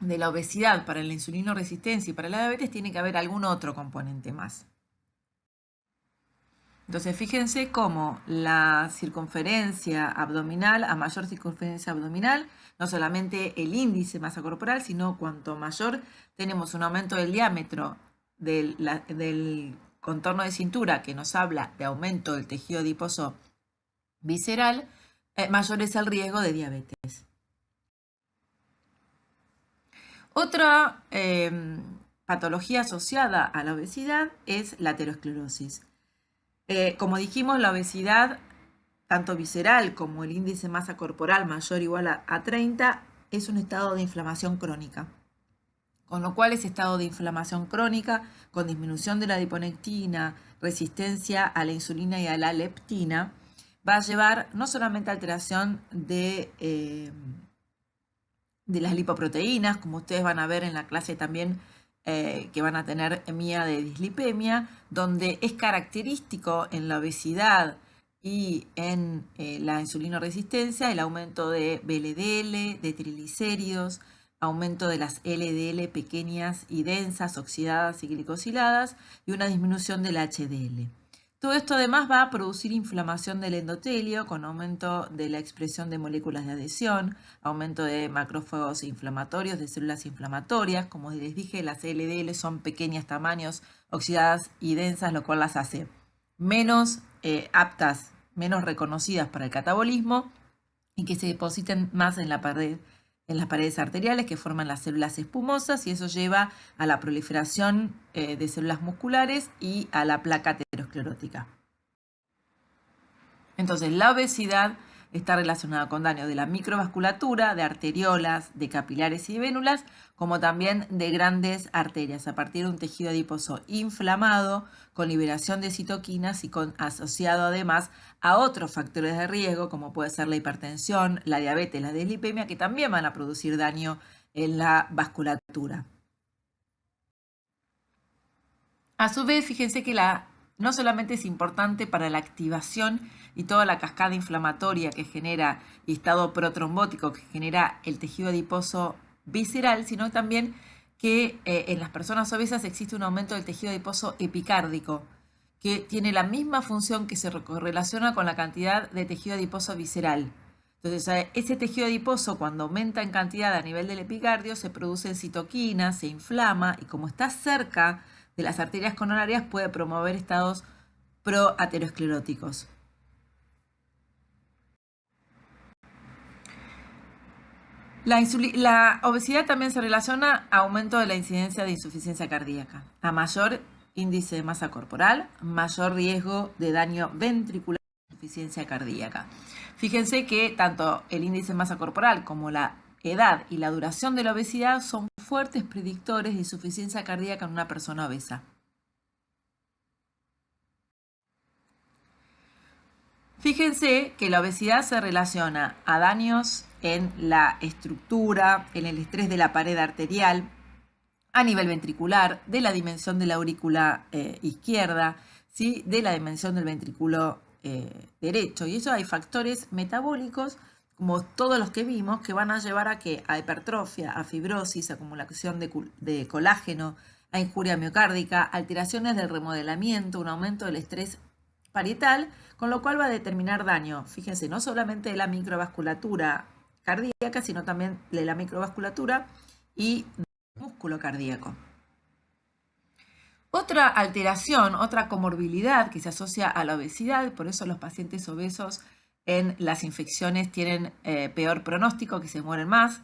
de la obesidad para la insulinoresistencia y para la diabetes, tiene que haber algún otro componente más. Entonces, fíjense cómo la circunferencia abdominal, a mayor circunferencia abdominal, no solamente el índice de masa corporal, sino cuanto mayor tenemos un aumento del diámetro del contorno de cintura, que nos habla de aumento del tejido adiposo visceral, mayor es el riesgo de diabetes. Otra patología asociada a la obesidad es la aterosclerosis. Como dijimos, la obesidad, tanto visceral como el índice de masa corporal mayor o igual a 30, es un estado de inflamación crónica. Con lo cual, ese estado de inflamación crónica, con disminución de la adiponectina, resistencia a la insulina y a la leptina, va a llevar no solamente a alteración de las lipoproteínas, como ustedes van a ver en la clase también, que van a tener mía de dislipemia, donde es característico en la obesidad y en la insulinoresistencia el aumento de VLDL, de triglicéridos, aumento de las LDL pequeñas y densas, oxidadas y glicosiladas, y una disminución del HDL. Todo esto además va a producir inflamación del endotelio con aumento de la expresión de moléculas de adhesión, aumento de macrófagos inflamatorios, de células inflamatorias. Como les dije, las LDL son pequeñas tamaños, oxidadas y densas, lo cual las hace menos aptas, menos reconocidas para el catabolismo y que se depositen más en la pared, en las paredes arteriales que forman las células espumosas, y eso lleva a la proliferación de células musculares y a la placa aterosclerótica. Entonces, la obesidad está relacionada con daño de la microvasculatura, de arteriolas, de capilares y vénulas, como también de grandes arterias, a partir de un tejido adiposo inflamado, con liberación de citoquinas y asociado además a otros factores de riesgo, como puede ser la hipertensión, la diabetes, la dislipemia, que también van a producir daño en la vasculatura. A su vez, fíjense que no solamente es importante para la activación y toda la cascada inflamatoria que genera y estado protrombótico que genera el tejido adiposo visceral, sino también que en las personas obesas existe un aumento del tejido adiposo epicárdico, que tiene la misma función, que se relaciona con la cantidad de tejido adiposo visceral. Entonces, ese tejido adiposo, cuando aumenta en cantidad a nivel del epicardio, se producen citoquinas, se inflama, y como está cerca de las arterias coronarias, puede promover estados proateroscleróticos. La obesidad también se relaciona a aumento de la incidencia de insuficiencia cardíaca. A mayor índice de masa corporal, mayor riesgo de daño ventricular y insuficiencia cardíaca. Fíjense que tanto el índice de masa corporal como la edad y la duración de la obesidad son fuertes predictores de insuficiencia cardíaca en una persona obesa. Fíjense que la obesidad se relaciona a daños en la estructura, en el estrés de la pared arterial, a nivel ventricular, de la dimensión de la aurícula izquierda, ¿sí? De la dimensión del ventrículo derecho. Y eso hay factores metabólicos, como todos los que vimos, que van a llevar a hipertrofia, a fibrosis, acumulación de colágeno a injuria miocárdica, alteraciones del remodelamiento, un aumento del estrés parietal, con lo cual va a determinar daño, fíjense, no solamente de la microvasculatura cardíaca, sino también de la microvasculatura y del músculo cardíaco. Otra alteración, otra comorbilidad que se asocia a la obesidad, por eso los pacientes obesos en las infecciones tienen peor pronóstico, que se mueren más,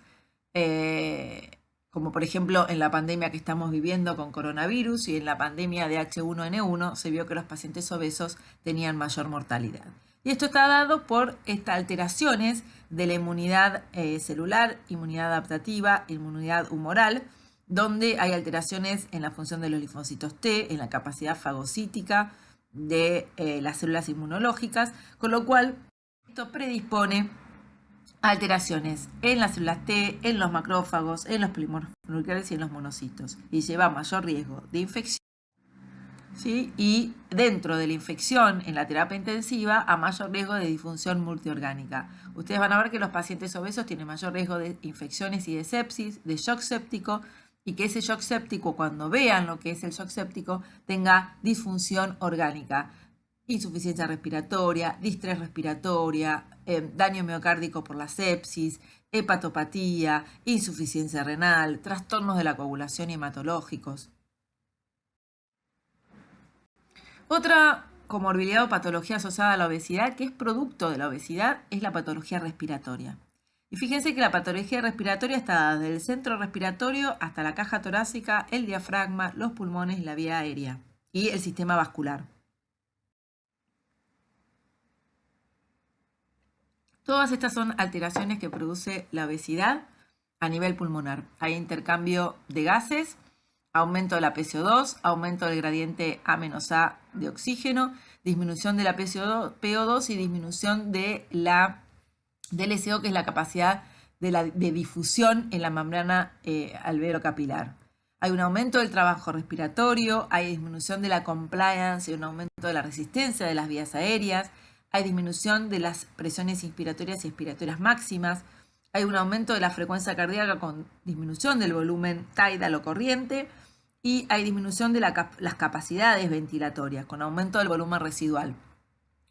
como por ejemplo en la pandemia que estamos viviendo con coronavirus y en la pandemia de H1N1 se vio que los pacientes obesos tenían mayor mortalidad. Y esto está dado por estas alteraciones de la inmunidad celular, inmunidad adaptativa, inmunidad humoral, donde hay alteraciones en la función de los linfocitos T, en la capacidad fagocítica de las células inmunológicas, con lo cual esto predispone a alteraciones en las células T, en los macrófagos, en los polimorfos y en los monocitos, y lleva a mayor riesgo de infección, ¿sí? Y dentro de la infección en la terapia intensiva a mayor riesgo de disfunción multiorgánica. Ustedes van a ver que los pacientes obesos tienen mayor riesgo de infecciones y de sepsis, de shock séptico, y que ese shock séptico, cuando vean lo que es el shock séptico, tenga disfunción orgánica, insuficiencia respiratoria, distrés respiratoria, daño miocárdico por la sepsis, hepatopatía, insuficiencia renal, trastornos de la coagulación y hematológicos. Otra comorbilidad o patología asociada a la obesidad, que es producto de la obesidad, es la patología respiratoria. Y fíjense que la patología respiratoria está desde el centro respiratorio hasta la caja torácica, el diafragma, los pulmones, la vía aérea y el sistema vascular. Todas estas son alteraciones que produce la obesidad a nivel pulmonar. Hay intercambio de gases, aumento de la PCO2, aumento del gradiente A-A de oxígeno, disminución de la PO2 y disminución de la del SO, que es la capacidad de difusión en la membrana alveolo-capilar. Hay un aumento del trabajo respiratorio, hay disminución de la compliance y un aumento de la resistencia de las vías aéreas, hay disminución de las presiones inspiratorias y expiratorias máximas, hay un aumento de la frecuencia cardíaca con disminución del volumen tidal o corriente, y hay disminución de las capacidades ventilatorias con aumento del volumen residual.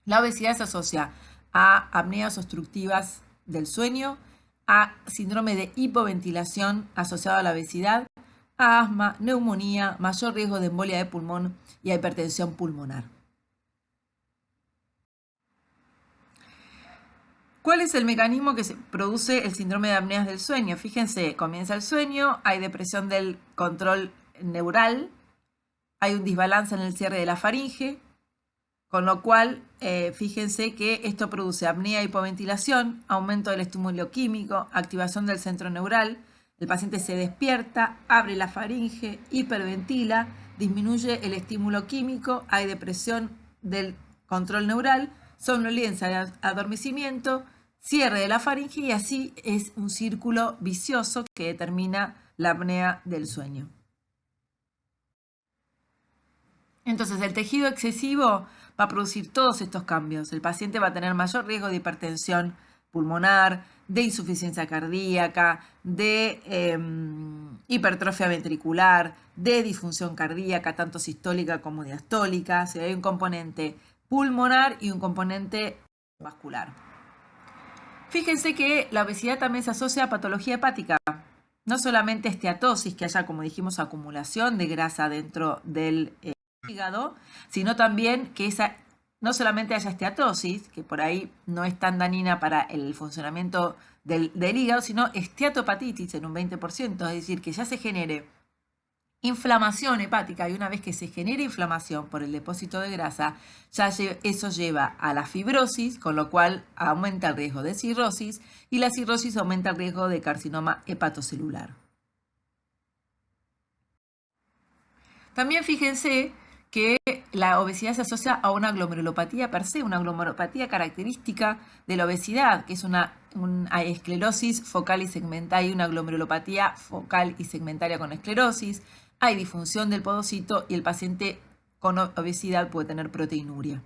La obesidad se asocia a apneas obstructivas del sueño, a síndrome de hipoventilación asociado a la obesidad, a asma, neumonía, mayor riesgo de embolia de pulmón y a hipertensión pulmonar. ¿Cuál es el mecanismo que se produce el síndrome de apneas del sueño? Fíjense, comienza el sueño, hay depresión del control neural, hay un desbalance en el cierre de la faringe, con lo cual, fíjense que esto produce apnea, hipoventilación, aumento del estímulo químico, activación del centro neural, el paciente se despierta, abre la faringe, hiperventila, disminuye el estímulo químico, hay depresión del control neural, somnolencia de adormecimiento, cierre de la faringe y así es un círculo vicioso que determina la apnea del sueño. Entonces, el tejido excesivo va a producir todos estos cambios. El paciente va a tener mayor riesgo de hipertensión pulmonar, de insuficiencia cardíaca, de hipertrofia ventricular, de disfunción cardíaca, tanto sistólica como diastólica. O sea, hay un componente pulmonar y un componente vascular. Fíjense que la obesidad también se asocia a patología hepática. No solamente esteatosis, que haya, como dijimos, acumulación de grasa dentro del hígado, sino también que no solamente haya esteatosis, que por ahí no es tan dañina para el funcionamiento del hígado, sino esteatopatitis en un 20%, es decir, que ya se genere inflamación hepática, y una vez que se genera inflamación por el depósito de grasa, ya eso lleva a la fibrosis, con lo cual aumenta el riesgo de cirrosis, y la cirrosis aumenta el riesgo de carcinoma hepatocelular. También fíjense que la obesidad se asocia a una glomerulopatía per se, una glomerulopatía característica de la obesidad, que es una esclerosis focal y segmentaria, una glomerulopatía focal y segmentaria con esclerosis. Hay disfunción del podocito y el paciente con obesidad puede tener proteinuria.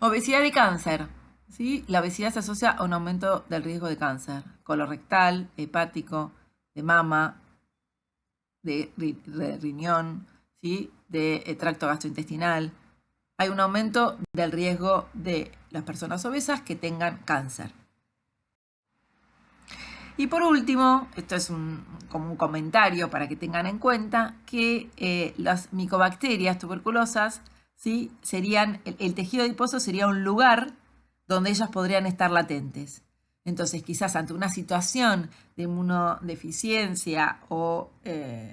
Obesidad y cáncer. ¿Sí? La obesidad se asocia a un aumento del riesgo de cáncer colorectal, hepático, de mama, de riñón, ¿sí? De tracto gastrointestinal. Hay un aumento del riesgo de las personas obesas que tengan cáncer. Y por último, esto es como un comentario para que tengan en cuenta que las micobacterias tuberculosas, ¿sí? Serían, el tejido adiposo sería un lugar donde ellas podrían estar latentes. Entonces, quizás ante una situación de inmunodeficiencia o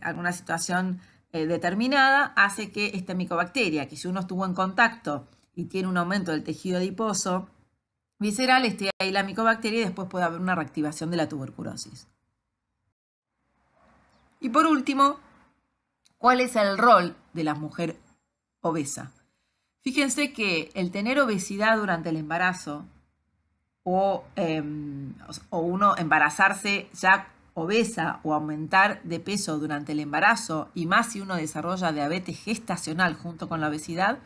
alguna situación determinada, hace que esta micobacteria, que si uno estuvo en contacto y tiene un aumento del tejido adiposo visceral, esté ahí la micobacteria y después puede haber una reactivación de la tuberculosis. Y por último, ¿cuál es el rol de la mujer obesa? Fíjense que el tener obesidad durante el embarazo o uno embarazarse ya obesa o aumentar de peso durante el embarazo, y más si uno desarrolla diabetes gestacional junto con la obesidad,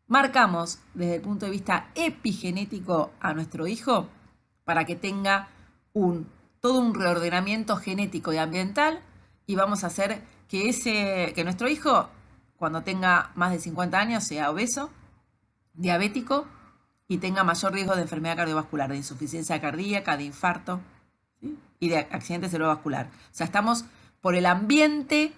marcamos desde el punto de vista epigenético a nuestro hijo para que tenga todo un reordenamiento genético y ambiental, y vamos a hacer que nuestro hijo, cuando tenga más de 50 años, sea obeso, diabético y tenga mayor riesgo de enfermedad cardiovascular, de insuficiencia cardíaca, de infarto, ¿sí? Y de accidente cerebrovascular. O sea, estamos por el ambiente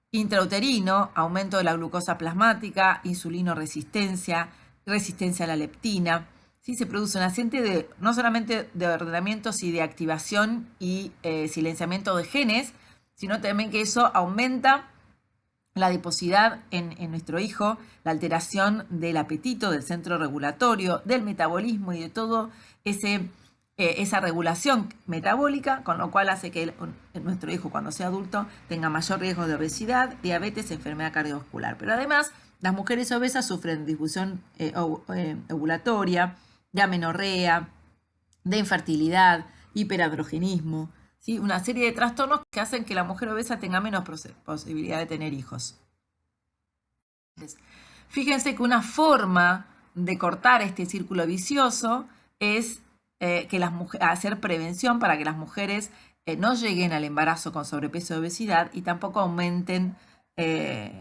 intrauterino, aumento de la glucosa plasmática, insulinoresistencia, resistencia a la leptina. ¿Sí? Se produce un accidente no solamente de ordenamiento, sino de activación y silenciamiento de genes, sino también que eso aumenta la adiposidad en nuestro hijo, la alteración del apetito, del centro regulatorio, del metabolismo y de todo esa regulación metabólica, con lo cual hace que nuestro hijo, cuando sea adulto, tenga mayor riesgo de obesidad, diabetes, enfermedad cardiovascular. Pero además, las mujeres obesas sufren disfunción ovulatoria, de amenorrea, de infertilidad, hiperandrogenismo, ¿sí? Una serie de trastornos que hacen que la mujer obesa tenga menos posibilidad de tener hijos. Fíjense que una forma de cortar este círculo vicioso es hacer prevención para que las mujeres no lleguen al embarazo con sobrepeso y obesidad y tampoco aumenten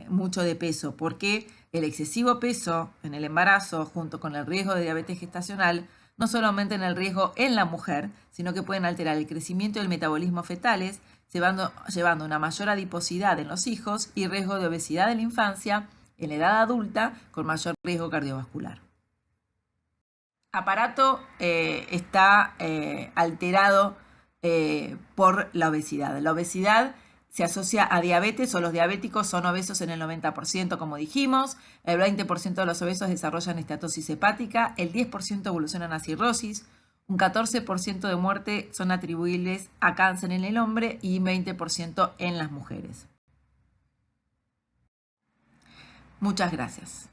mucho de peso, porque el excesivo peso en el embarazo junto con el riesgo de diabetes gestacional no solo aumentan el riesgo en la mujer, sino que pueden alterar el crecimiento y el metabolismo fetales, llevando una mayor adiposidad en los hijos y riesgo de obesidad en la infancia, en la edad adulta, con mayor riesgo cardiovascular. Aparato está alterado por la obesidad. La obesidad se asocia a diabetes, o los diabéticos son obesos en el 90%, como dijimos. El 20% de los obesos desarrollan estatosis hepática, el 10% evolucionan a cirrosis, un 14% de muerte son atribuibles a cáncer en el hombre y 20% en las mujeres. Muchas gracias.